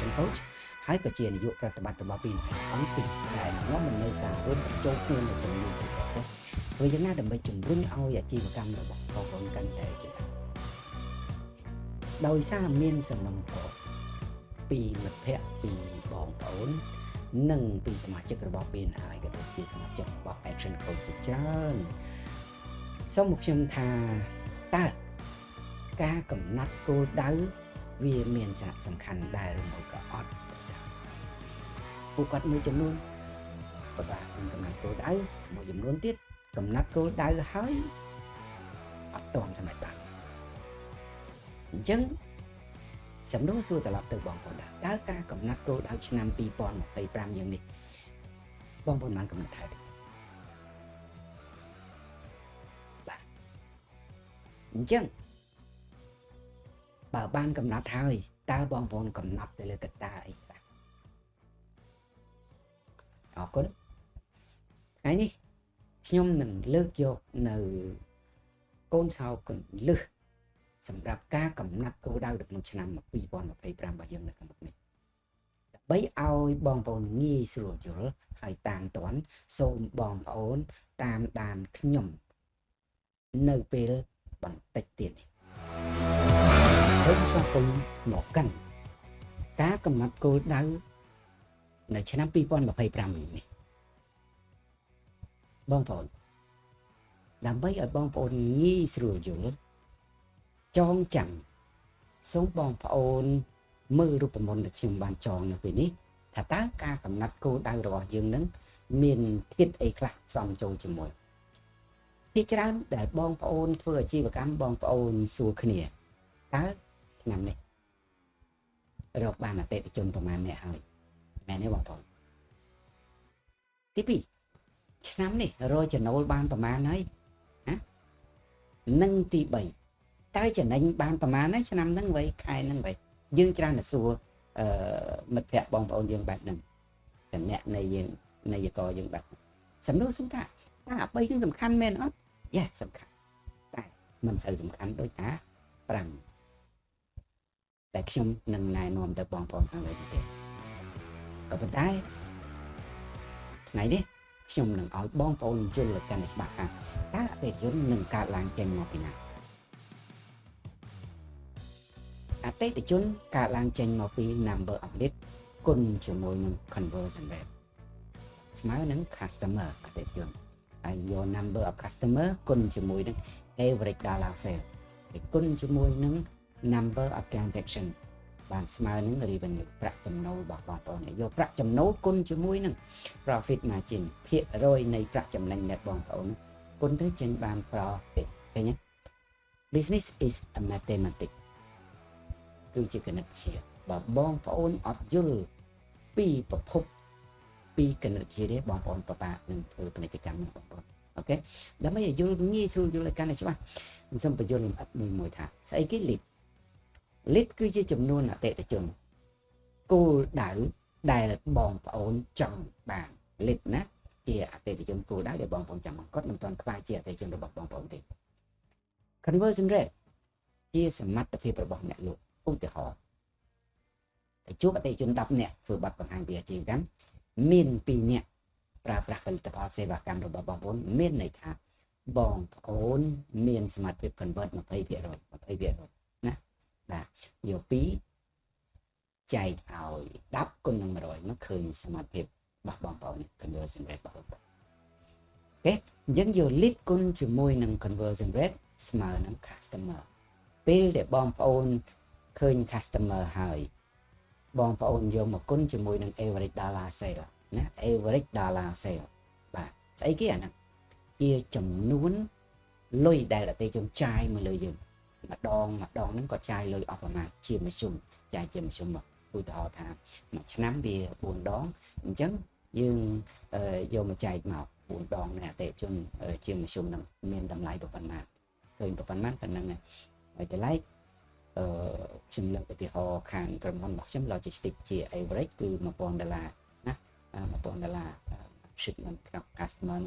action coach ហើយក៏ជានាយកប្រតិបត្តិរបស់ពីអង្គពីដែលនាំមកនៅការរួមបញ្ចូលគ្នានៅជំនាញពិសេសៗធ្វើយ៉ាងណាដើម្បីជំរុញឲ្យអាជីវកម្មរបស់បងប្អូនកាន់តែច្រើនដោយសារមានសំណុំពរពីមិត្តភ័ក្តិពីបងប្អូននិងពីសមាជិករបស់ BNI ក៏ដូចជាសមាជិករបស់ Action Coach ជាច្រើនសូមមកខ្ញុំថាតើការកំណត់គោលដៅវាមានសារៈសំខាន់ដែរឬមួយក៏អត់ពួកគាត់មួយចំនួនពិបាកនឹងកំណត់គោលដៅមួយចំនួនទៀតកំណត់គោលដៅហើយអត់ទាន់សម្រេចបានអញ្ចឹងសំណួរសួរត្រឡប់ទៅបងប្អូនតើការកំណត់គោលដៅឆ្នាំ2025យ៉ាងនេះបងប្អូនបានកំណត់ហើយបាទអញ្ចឹងបើបានកំណត់ហើយតើបងប្អូនកំណត់ទៅលើកត្តាអីខ្លះអរគុណថ្ងៃនេះខ្ញុំនឹងលើកយកនៅកូនសោកន្លឹះសម្រាប់ការកំណត់គោលដៅក្នុងឆ្នាំ2025របស់យើងនៅខាងមុខនេះដើម្បីឲ្យបងប្អូនងាយស្រួលយល់ហើយតាមទាន់សូមបងប្អូនតាមដានខ្ញុំនៅពេលបន្តិចទៀតនេះខ្ញុំស្វាគមន៍មកកាន់ការកំណត់គោលដៅនៅឆ្នាំ2025នេះបងប្អូនដើម្បីឲ្យបងប្អូនងាយស្រួលយល់ចងចាំសូមបងប្អូនមើលរូបមន្តដែលខ្ញុំបានចងនៅពេលនេះថាតើការកំណត់គោលដៅរបស់យើងនឹងមានធាតុអីខ្លះផ្សំចូលជាមួយពីច្រើនដែលបងប្អូនធ្វើអាជីវកម្មបងប្អូនសួរគ្នាតើឆ្នាំនេះរកបានអតិថិជនប្រមាណអ្នកហើយមែនទេបងប្អូនទី2ឆ្នាំនេះរកចំណូលបានប្រមាណហើយណានិងទី3តើចំណេញបានប្រមាណហើយឆ្នាំហ្នឹងវិញខែហ្នឹងវិញយើងច្រើនតែសួរមិត្តភ័ក្តិបងប្អូនយើងបែបហ្នឹងតែអ្នកនៃយើងនៃយកយើងបែបសំណួរសុំថាតើអា3ហ្នឹងសំខាន់មែនអត់យ៉ាសំខាន់តែមិនសូវសំខាន់ដូចអា5តែខ្ញុំនឹងណែនាំទៅបងប្អូនខាងលើនេះទេក៏ប៉ុន្តែថ្ងៃនេះខ្ញុំនឹងឲ្យបងប្អូនយល់ឲ្យកាន់តែច្បាស់ថាតើអតិថិជននឹងកើតឡើងចេញមកពីណាអតិថិជនកើតឡើងចេញមកពី number of lead គុណជាមួយនឹង conversion rate ស្មើនឹង customer អតិថិជនហើយ your number of customer គុណជាមួយនឹង average dollar sale ហើយគុណជាមួយនឹង number of transaction បានស្មើនឹង revenue ប្រាក់ចំណូលរបស់បងប្អូនយកប្រាក់ចំណូលគុណជាមួយនឹង profit margin ភាគរយនៃប្រាក់ចំណេញរបស់បងប្អូនគុណទៅចេញបាន profit ឃើញទេ business is a mathematics គឺជាគណិតវិទ្យាបើបងប្អូនអត់យល់ពីប្រភពពីគណិតវិទ្យាទេបងប្អូនពិបាកនឹងធ្វើពាណិជ្ជកម្មរបស់បងប្អូនអូខេដើម្បីឲ្យយល់ងាយស្រួលយល់ឲ្យកាន់តែច្បាស់ខ្ញុំសូមបញ្យល់លម្អិតមួយថាស្អីគេ lead គឺជាចំនួនអតិថិជនគោលដៅដែលបងប្អូនចង់បាន lead ណាជាអតិថិជនគោលដៅដែលបងប្អូនចង់បានគាត់មិនទាន់ខ្លាចជាអតិថិជនរបស់បងប្អូនទេ conversion rate ជាសមត្ថភាពរបស់អ្នកលក់ឧទាហរណ៍តែជួបអតិថិជន10នាក់ធ្វើបទបង្ហាញពីអាជីវកម្មមាន2នាក់ប្រើប្រាស់ផលិតផលសេវាកម្មរបស់បងប្អូនមានន័យថាបងប្អូនមានសមត្ថភាព convert 20% ណាបាទយក2ចែកឲ្យ10គុណនឹង100មកឃើញសមត្ថភាពរបស់បងប្អូន conversion rate របស់បងប្អូនអូខេអញ្ចឹងយក lead គុណជាមួយនឹង conversion rate ស្មើនឹង customer ពេលដែលបងប្អូនឃើញ customer ហើយបងប្អូនយកមកគុណជាមួយនឹង average dollar sale ណា average dollar sale បាទស្អីគេអាហ្នឹងជាចំនួនលុយដែលអតិថិជនចាយមកលើយើងម្ដងហ្នឹងក៏ចាយលុយអស់ប្រមាណជាមធ្យមចាយជាមធ្យមមកឧទាហរណ៍ថាមួយឆ្នាំវា4ដងអញ្ចឹងយើងយកមកចែកមក4ដងនៃអតិថិជនជាមធ្យមហ្នឹងមានតម្លៃប៉ុណ្ណាឃើញប៉ុណ្ណាប៉ុណ្ណឹងហើយតម្លៃខ្ញុំលើកឧទាហរណ៍ខាងក្រុមហ៊ុនរបស់ខ្ញុំ logistics ជា average គឺ$1000ណា$1000 shipment ក្នុង customer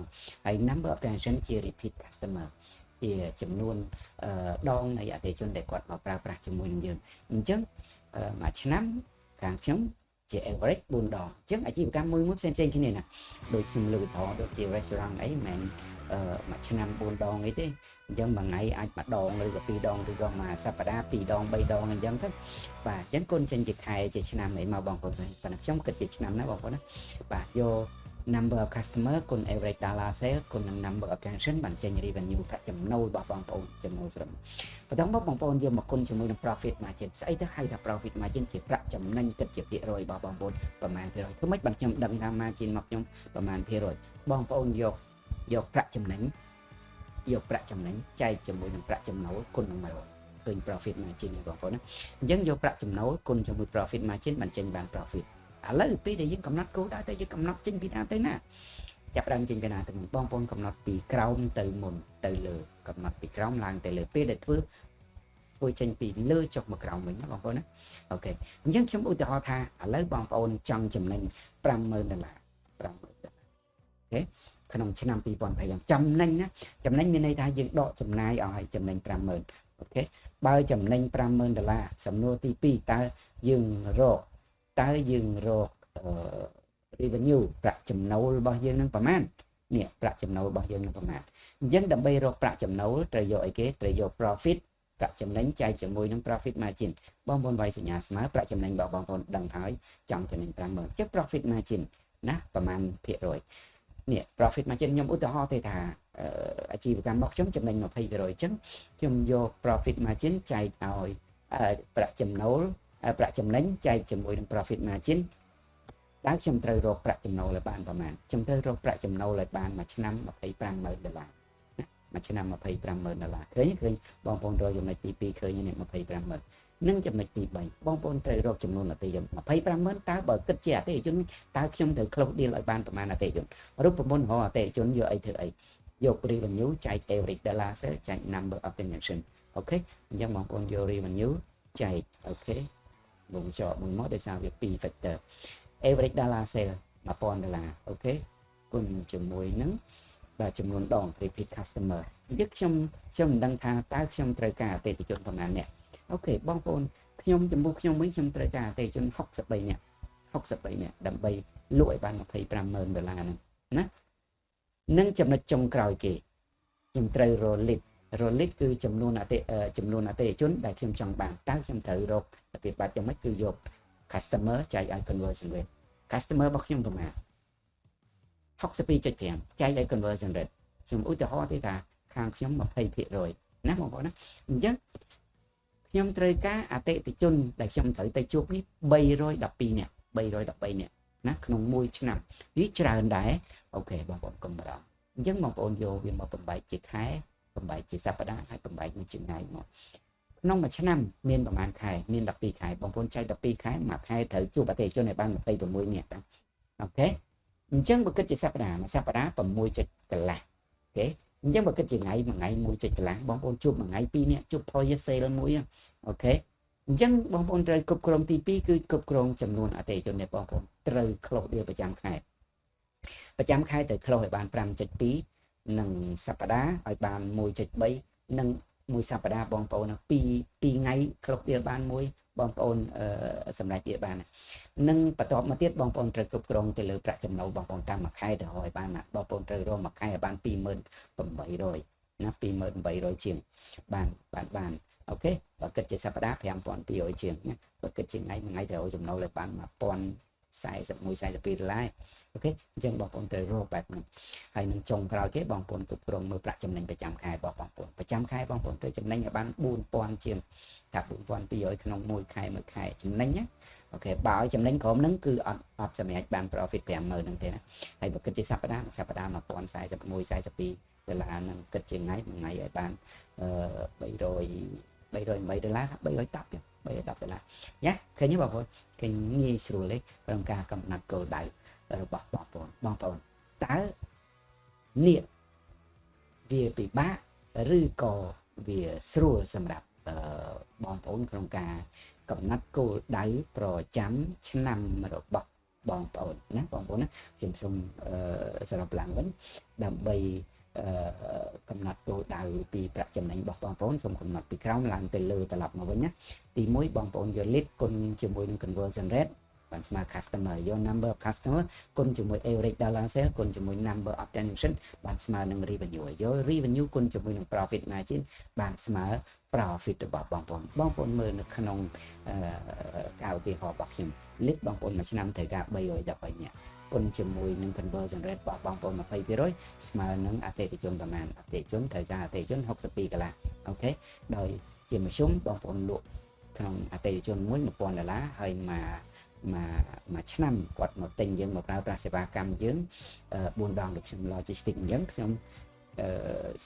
ហើយ number of transaction ជា repeat customer ជាចំនួនដងនៃអតិថិជនដែលគាត់មកប្រើប្រាស់ជាមួយនឹងយើងអញ្ចឹងមួយឆ្នាំ ខាងខ្ញុំជា average 4 ដងអញ្ចឹងអាជីវកម្មមួយផ្សេងគ្នាណាដូចខ្ញុំលើកឧទាហរណ៍ដូចជា restaurant អីមិនមួយឆ្នាំ4 ដងអីទេអញ្ចឹងមួយថ្ងៃអាច1 ដងឬក៏2 ដងឬក៏មួយសប្តាហ៍2 ដង 3 ដងអញ្ចឹងទៅបាទអញ្ចឹងគុណចេញជាខែជាឆ្នាំអីមកបងប្អូនប៉ុន្តែខ្ញុំគិតជាឆ្នាំណាបងប្អូនណាបាទយក number of customer គុណ average dollar sale គុណនឹង number of transaction បានចេញ revenue ប្រាក់ចំណូលរបស់បងប្អូនចំណូលស្រុកបន្តមកបងប្អូនយកមកគុណជាមួយនឹង profit margin ស្អីទៅហៅថា profit margin ជាប្រាក់ចំណេញគិតជាភាគរយរបស់បងប្អូនប្រមាណភាគរយធ្វើម៉េចបានខ្ញុំដឹងថា margin មកខ្ញុំប្រមាណភាគរយបងប្អូនយកប្រាក់ចំណេញចែកជាមួយនឹងប្រាក់ចំណូលគុណនឹង100ឃើញ profit margin បងប្អូនណាអញ្ចឹងយកប្រាក់ចំណូលគុណជាមួយ profit margin បានចេញបាន profit ឥឡូវពេលដែលយើងកំណត់គោលដៅទៅយើងកំណត់ចេញពីណាទៅណាចាប់ដើមចេញពីណាទៅមុនបងប្អូនកំណត់ពីក្រោមទៅមុនទៅលើកំណត់ពីក្រោមឡើងទៅលើពេលដែលធ្វើចេញពីលើចុះមកក្រោមវិញណាបងប្អូនណាអូខេអញ្ចឹងខ្ញុំឧទាហរណ៍ថាឥឡូវបងប្អូនចង់ចំណេញ$50,000 $50,000អូខេក្នុងឆ្នាំ2025ចំណេញណាចំណេញមានន័យថាយើងដកចំណាយឲ្យចំណេញ$50,000អូខេបើចំណេញ$50,000សំណួរទី2តើយើងរកrevenue ប្រាក់ចំណូលរបស់យើងនឹងប្រមាណនេះប្រាក់ចំណូលរបស់យើងនឹងប្រមាណអញ្ចឹងដើម្បីរកប្រាក់ចំណូលត្រូវយកអីគេត្រូវយក profit ប្រាក់ចំណេញចែកជាមួយនឹង profit margin បងប្អូនវាយសញ្ញាស្មើប្រាក់ចំណេញរបស់បងប្អូនដឹងហើយចង់ចំណេញ$50,000អញ្ចឹង profit margin ណាប្រមាណភាគរយនេះ profit margin ខ្ញុំឧទាហរណ៍ទេថាអាជីវកម្មរបស់ខ្ញុំចំណេញ20%អញ្ចឹងខ្ញុំយក profit margin ចែកឲ្យប្រាក់ចំណូលប្រាក់ចំណេញចែកជាមួយនឹង profit margin តើខ្ញុំត្រូវរកប្រាក់ចំណូលឲ្យបានប្រមាណខ្ញុំត្រូវរកប្រាក់ចំណូលឲ្យបានមួយឆ្នាំ$25,000ណាមួយឆ្នាំ$25,000ឃើញបងប្អូនរកចំណុចទី2ឃើញនេះ$25,000និងចំណុចទី3បងប្អូនត្រូវរកចំនួនអតិថិជន$25,000តើបើគិតជាអតិថិជនតើខ្ញុំត្រូវ close deal ឲ្យបានប្រមាណអតិថិជនរូបមន្តរបស់អតិថិជនយកអីធ្វើអីយក revenue ចែក average dollar sale ចែក number of transaction អូខេអញ្ចឹងបងប្អូនយក revenue ចែកអូខេបងចោលមួយមកដោយសារវា2 factor average dollar sale $1,000អូខេគុណជាមួយនឹងបាទចំនួនដង repeat customer អញ្ចឹងខ្ញុំមិនដឹងថាតើខ្ញុំត្រូវការអតិថិជនប្រមាណអ្នកអូខេបងប្អូនខ្ញុំចំពោះខ្ញុំវិញខ្ញុំត្រូវការអតិថិជន63អ្នកដើម្បីលក់ឲ្យបាន$25,000ហ្នឹងណានឹងចំណុចចុងក្រោយគេខ្ញុំត្រូវរក lead គឺចំនួនអតិថិជនដែលខ្ញុំចង់បានតើខ្ញុំត្រូវរករបៀបបែបយ៉ាងម៉េចគឺយក customer ចែកឲ្យ conversion rate customer របស់ខ្ញុំប្រមាណ62.5 ចែកឲ្យ conversion rate ខ្ញុំឧទាហរណ៍ទេថាខាងខ្ញុំ20%ណាបងប្អូនណាអញ្ចឹងខ្ញុំត្រូវការអតិថិជនដែលខ្ញុំត្រូវទៅជួបនេះ312នាក់ណាក្នុងមួយឆ្នាំវាច្រើនដែរអូខេបងប្អូនកុំបារម្ភអញ្ចឹងបងប្អូនយកវាមកបំបែកជាខែបំបែកជាសប្តាហ៍ហើយបំបែកមួយជាថ្ងៃមកក្នុងមួយឆ្នាំមានប្រហែលខែមាន12ខែបងប្អូនចែក12ខែមួយខែត្រូវជួបអតិថិជនឲ្យបាន26នាក់តាអូខេអញ្ចឹងបើគិតជាសប្តាហ៍មួយសប្តាហ៍6 ចុចកន្លះអូខេអញ្ចឹងបើគិតជាថ្ងៃមួយថ្ងៃ1 ចុចកន្លះបងប្អូនជួបមួយថ្ងៃ2នាក់ជួប point sale មួយអូខេអញ្ចឹងបងប្អូនត្រូវគ្រប់គ្រងទី2គឺគ្រប់គ្រងចំនួនអតិថិជនដែលបងប្អូនត្រូវ close deal ប្រចាំខែត្រូវ close ឲ្យបាន 5.2 និងសប្តាហ៍ឲ្យបាន 1.3 និងមួយសប្តាហ៍បងប្អូន2ថ្ងៃ close deal បានមួយបងប្អូនសម្រាប់វាបាននិងបន្ទាប់មកទៀតបងប្អូនត្រូវគ្រប់គ្រងទៅលើប្រាក់ចំណូលបងប្អូនតាមមួយខែទៅឲ្យបានបងប្អូនត្រូវរកមួយខែឲ្យបាន2800ណា2800ជាងបានអូខេបើគិតជាសប្តាហ៍5200ជាងណាបើគិតជាថ្ងៃមួយថ្ងៃត្រូវចំណូលឲ្យបាន$1,041-42អូខេអញ្ចឹងបងប្អូនត្រូវរកបែបហ្នឹងហើយនឹងចុងក្រោយគេបងប្អូនគ្រប់គ្រងមើលប្រាក់ចំណេញប្រចាំខែរបស់បងប្អូនប្រចាំខែបងប្អូនត្រូវចំណេញឲ្យបាន$4,000ជាងថា$4,200ក្នុងមួយខែចំណេញណាអូខេបើឲ្យចំណេញក្រុមហ្នឹងគឺអត់សម្រាប់បាន profit $50,000ហ្នឹងទេណាហើយបើគិតជាសប្តាហ៍$1,041-42ហ្នឹងគិតជាថ្ងៃមួយថ្ងៃឲ្យបាន$308 $310យ៉ាឃើញទេបងប្អូនឃើញងាយស្រួលទេក្នុងការកំណត់គោលដៅរបស់បងប្អូនតើនេះវាពិបាកឬក៏វាស្រួលសម្រាប់បងប្អូនក្នុងការកំណត់គោលដៅប្រចាំឆ្នាំរបស់បងប្អូនណាបងប្អូនណាខ្ញុំសូមសរុបឡើងវិញដើម្បី កំណត់គោលដៅពីប្រាក់ចំណេញរបស់បងប្អូនសូមកំណត់ពីក្រោមឡើងទៅលើត្រឡប់មកវិញណាទី1បងប្អូនយក lead គុណជាមួយនឹង conversion rate បានស្មើ customer យក number of customer គុណជាមួយ average dollar sale គុណជាមួយ number of transaction បានស្មើនឹង revenue យក revenue គុណជាមួយនឹង profit margin បានស្មើ profit របស់បងប្អូនមើលនៅក្នុងការឧទាហរណ៍របស់ខ្ញុំ lead បងប្អូនមួយឆ្នាំត្រូវការ313នាក់គុណជាមួយនឹង conversion rate របស់បងប្អូន 20% ស្មើនឹងអតិថិជនប្រមាណអតិថិជនត្រូវការអតិថិជន62កន្លះអូខេដោយជាមធ្យមបងប្អូនលក់ក្នុងអតិថិជនមួយ$1000ហើយមួយឆ្នាំគាត់មកទិញយើងមកប្រើប្រាស់សេវាកម្មយើង4ដងដូចខ្ញុំ logistics អញ្ចឹងខ្ញុំ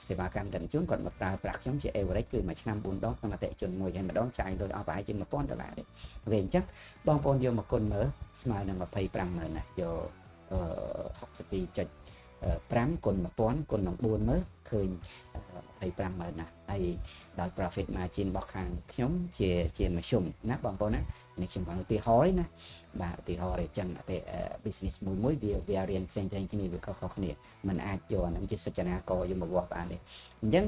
សេវាកម្មដឹកជញ្ជូនគាត់មកប្រើប្រាស់ខ្ញុំជា average គឺមួយឆ្នាំ4ដងក្នុងអតិថិជនមួយហើយម្ដងចាយដោយអស់ប្រហែលជា$1000ទេវាអញ្ចឹងបងប្អូនយកមកគុណមើលស្មើនឹង250000ណាយក62.5 គុណ1000គុណនឹង4មើលឃើញ250000ណាហើយដោយ profit margin របស់ខាងខ្ញុំជាមធ្យមណាបងប្អូនណានេះខ្ញុំបានឧទាហរណ៍ណាបាទឧទាហរណ៍អញ្ចឹងតែ business មួយវារៀនផ្សេងៗគ្នាវាខុសៗគ្នាมันអាចយកអានឹងជាសុចនាករយកមកវាស់បានទេអញ្ចឹង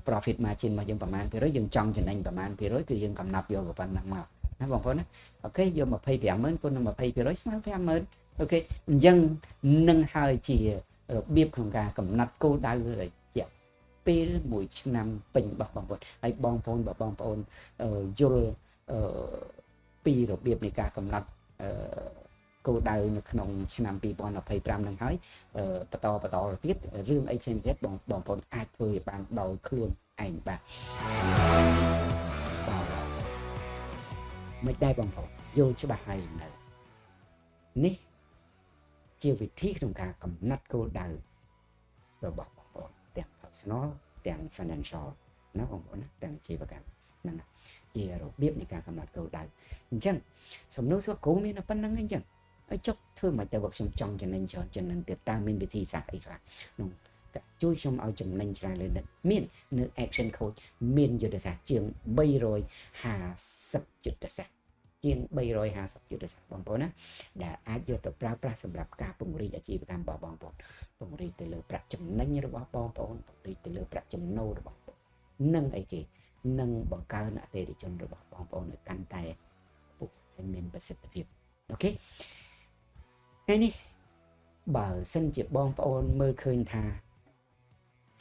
profit margin របស់យើងប្រមាណ%យើងចង់ចំណេញប្រមាណ%គឺយើងកំណត់យកប៉ុណ្ណឹងមកណាបងប្អូនណាអូខេយក25000គុណនឹង20%ស្មើ50000អូខេអញ្ចឹងនឹងហើយជារបៀបក្នុងការកំណត់គោលដៅរយៈពេល1ឆ្នាំពេញរបស់បងប្អូនហើយបងប្អូនយល់ពីរបៀបនៃការកំណត់គោលដៅនៅក្នុងឆ្នាំ2025នឹងហើយបន្តទៀតរឿងអីផ្សេងទៀតបងប្អូនអាចធ្វើឲ្យបានដោយខ្លួនឯងបាទមិនដែរបងប្អូនយល់ច្បាស់ហើយនៅនេះជាវិធីក្នុងការកំណត់គោលដៅរបស់បងប្អូនទាំង personal ទាំង financial ណាបងប្អូនណាទាំងអាជីវកម្មហ្នឹងជារបៀបនៃការកំណត់គោលដៅអញ្ចឹងសំណួរសួរគ្រូមានតែប៉ុណ្្នឹងអញ្ចឹងហើយចុះធ្វើមិនទៅខ្ញុំចង់ចំណេញច្រើនចំណេញទៀតតើមានវិធីសាស្ត្រអីខ្លះក្នុងជួយខ្ញុំឲ្យចំណេញច្រើនលើនេះមាននៅ action coach មានយុទ្ធសាស្ត្រជាង350យុទ្ធសាស្ត្រជាង350យុទ្ធសាស្ត្របងប្អូនណាដែលអាចយកទៅប្រើប្រាស់សម្រាប់ការពង្រីកអាជីវកម្មរបស់បងប្អូនពង្រីកទៅលើប្រាក់ចំណេញរបស់បងប្អូនពង្រីកទៅលើប្រាក់ចំណូលរបស់បងប្អូននិងអីគេនឹងបង្កើនអតិថិជនរបស់បងប្អូនឲ្យកាន់តែខ្ពស់ហើយមានប្រសិទ្ធភាពអូខេថ្ងៃនេះបើសិនជាបងប្អូនមើលឃើញថា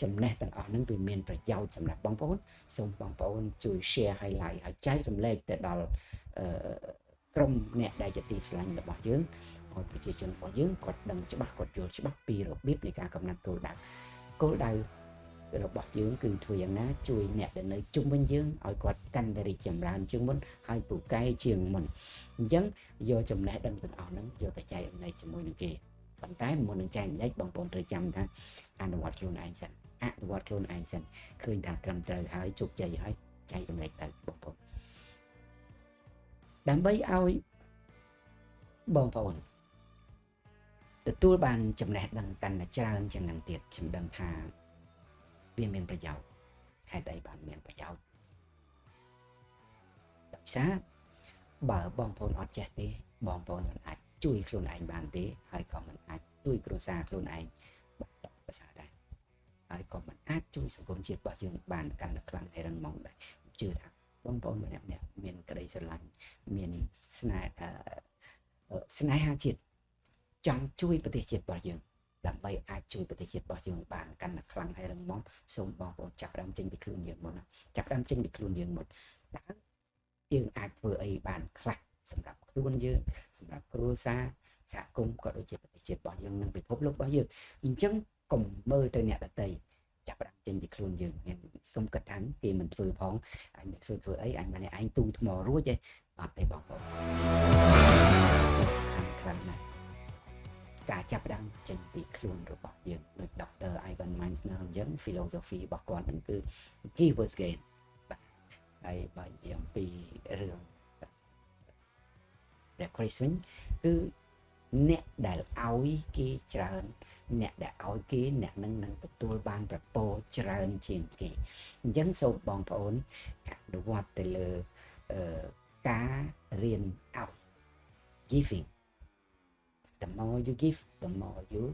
ចំណេះទាំងអស់ហ្នឹងវាមានប្រយោជន៍សម្រាប់បងប្អូនសូមបងប្អូនជួយ share ហើយ like ហើយចែករំលែកទៅដល់ក្រុមអ្នកដែលជាទីស្រឡាញ់របស់យើងឲ្យប្រជាជនរបស់យើងគាត់ដឹងច្បាស់គាត់យល់ច្បាស់ពីរបៀបនៃការកំណត់គោលដៅរបស់យើងគឺធ្វើយ៉ាងណាជួយអ្នកដែលនៅជុំវិញយើងឲ្យគាត់កាន់តែរីកចម្រើនជាងមុនហើយពូកែជាងមុនអញ្ចឹងយកចំណេះដឹងទាំងអស់ហ្នឹងយកទៅចែករំលែកជាមួយនឹងគេប៉ុន្តែមុននឹងចែករំលែកបងប្អូនត្រូវចាំថាអនុវត្តខ្លួនឯងសិនឃើញថាត្រឹមត្រូវហើយជោគជ័យហើយចែករំលែកទៅបងប្អូនដើម្បីឲ្យបងប្អូនទទួលបានចំណេះដឹងកាន់តែច្រើនជាងនឹងទៀតខ្ញុំដឹងថាវាមានប្រយោជន៍ហេតុអីបានមានប្រយោជន៍ដោយសារបើបងប្អូនអត់ចេះទេបងប្អូនមិនអាចជួយខ្លួនឯងបានទេហើយក៏មិនអាចជួយគ្រួសារខ្លួនឯងបានដល់ប្រសើរដែរហើយក៏មិនអាចជួយសង្គមជាតិរបស់យើងបានកាន់តែខ្លាំងហើយរឹងមាំដែរជឿថាបងប្អូនម្នាក់ៗមានក្តីស្រឡាញ់មានស្នេហាជាតិចង់ជួយប្រទេសជាតិរបស់យើងដើម្បីអាចជួយប្រទេសជាតិរបស់យើងបានកាន់តែខ្លាំងហើយរឹងមាំសូមបងប្អូនចាប់ផ្ដើមចេញពីខ្លួនយើងមុនណាចាប់ផ្ដើមចេញពីខ្លួនយើងមុនតើយើងអាចធ្វើអីបានខ្លះសម្រាប់ខ្លួនយើងសម្រាប់គ្រួសារសហគមន៍ក៏ដូចជាប្រទេសជាតិរបស់យើងនិងពិភពលោករបស់យើងអញ្ចឹងកុំមើលទៅអ្នកដទៃចាប់ផ្ដើមចេញពីខ្លួនយើងមានកុំគិតថាគេមិនធ្វើផងអញមិនធ្វើអីអញមិនឯងទូថ្មរួចទេអត់ទេបងប្អូនសំខាន់ខ្លាំងណាស់ការចាប់ផ្ដើមចេញពីខ្លួនរបស់យើងដោយ Dr. Ivan Misner អញ្ចឹង philosophy របស់គាត់ហ្នឹងគឺ give us gain បាទហើយបើនិយាយអំពីរឿងព្រះគ្រីស្ទវិញគឺអ្នកដែលឲ្យគេច្រើនអ្នកដែលឲ្យគេអ្នកនឹងទទួលបានប្រពោច្រើនជាងគេអញ្ចឹងសូមបងប្អូនអនុវត្តទៅលើការរៀនឲ្យ giving the more you give the more you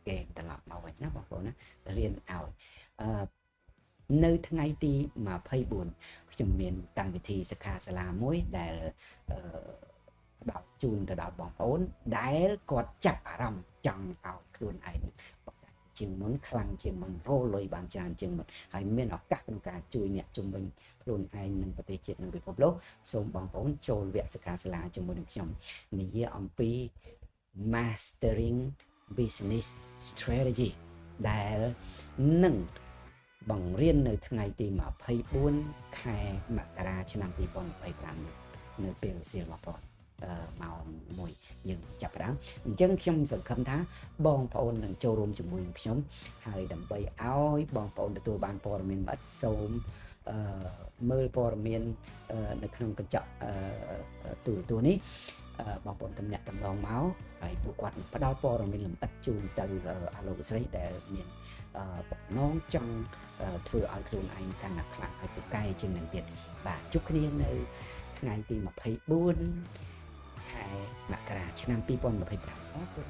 គេត្រឡប់មកវិញណាបងប្អូនណារៀនឲ្យនៅថ្ងៃទី24ខ្ញុំមានកម្មវិធីសិក្ខាសាលាមួយដែលផ្ដល់ជូនទៅដល់បងប្អូនដែលគាត់ចាប់អារម្មណ៍ចង់ឲ្យខ្លួនឯងជាងមុនខ្លាំងជាងមុនរលុយបានច្រើនជាងមុនហើយមានឱកាសក្នុងការជួយអ្នកជំនាញខ្លួនឯងនិងប្រទេសជាតិនិងពិភពលោកសូមបងប្អូនចូលវគ្គសិក្ខាសាលាជាមួយនឹងខ្ញុំនិយាយអំពី Mastering Business Strategy ដែលនឹងបង្រៀននៅថ្ងៃទី24ខែមករាឆ្នាំ2025នេះនៅពេលវេលារបស់បងម៉ោង1យើងចាប់ផ្ដើមអញ្ចឹងខ្ញុំសង្ឃឹមថាបងប្អូននឹងចូលរួមជាមួយនឹងខ្ញុំហើយដើម្បីឲ្យបងប្អូនទទួលបានព័ត៌មានល្អិតសូមមើលព័ត៌មាននៅក្នុងកញ្ចក់ទូរទស្សន៍នេះបងប្អូនតំណាក់តំណងមកហើយពួកគាត់ផ្ដល់ព័ត៌មានលម្អិតជូនទៅអាលោកស្រីដែលមានបំណងចង់ធ្វើឲ្យខ្លួនឯងកាន់តែខ្លាំងហើយពូកែជាងនឹងទៀតបាទជួបគ្នានៅថ្ងៃទី24ខែមករាឆ្នាំ2025អរគុណ